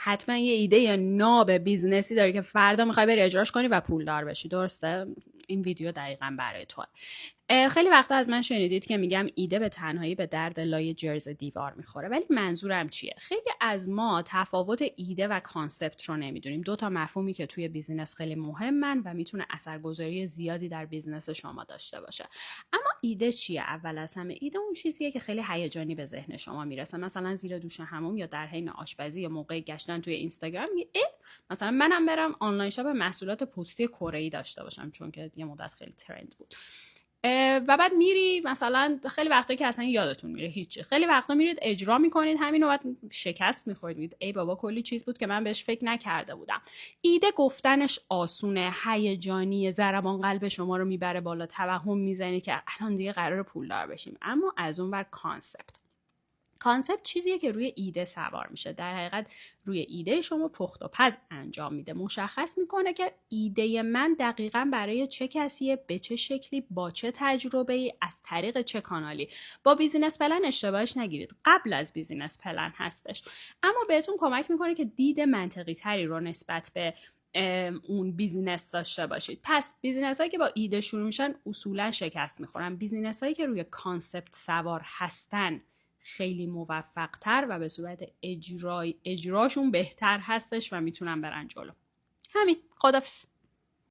حتما یه ایده یا ناب بیزنسی داری که فردا میخوای بری اجراش کنی و پولدار بشی، درسته؟ این ویدیو دقیقاً برای تو. خیلی وقتا از من شنیدید که میگم ایده به تنهایی به درد لای جرز دیوار میخوره، ولی منظورم چیه؟ خیلی از ما تفاوت ایده و کانسپت رو نمیدونیم. دو تا مفهومی که توی بیزینس خیلی مهمن و میتونه اثرگذاری زیادی در بیزینس شما داشته باشه. اما ایده چیه؟ اول از همه ایده اون چیزیه که خیلی هیجانی به ذهن شما میرسه، مثلا زیر دوش حموم یا در حین آشپزی یا موقع گشتن توی اینستاگرام. مثلا منم برم آنلاین شاپ محصولات پوستی کره‌ای داشته باشم، چون که یه مدت خیلی ترند بود. و بعد میری مثلا خیلی وقتا که اصلا یادتون میره هیچی، خیلی وقتا میرید اجرا میکنید همین و بعد شکست میخورید. ای بابا کلی چیز بود که من بهش فکر نکرده بودم. ایده گفتنش آسونه، هیجانی، ضربان قلب شما رو میبره بالا، توهم میزنید که الان دیگه قرار پولدار بشیم. اما از اون ور کانسپت چیزیه که روی ایده سوار میشه، در حقیقت روی ایده شما پخت و پز انجام میده، مشخص میکنه که ایده من دقیقاً برای چه کسیه، به چه شکلی، با چه تجربه‌ای، از طریق چه کانالی. با بیزینس پلن اشتباهش نگیرید، قبل از بیزینس پلن هستش، اما بهتون کمک میکنه که دید منطقی تری رو نسبت به اون بیزینس داشته باشید. پس بیزینس هایی که با ایده شروع میشن اصولا شکست میخورن. بیزینس هایی که روی کانسپت سوار هستن خیلی موفق تر و به صورت اجراشون بهتر هستش و میتونن برن جلو. همین. خدافظ.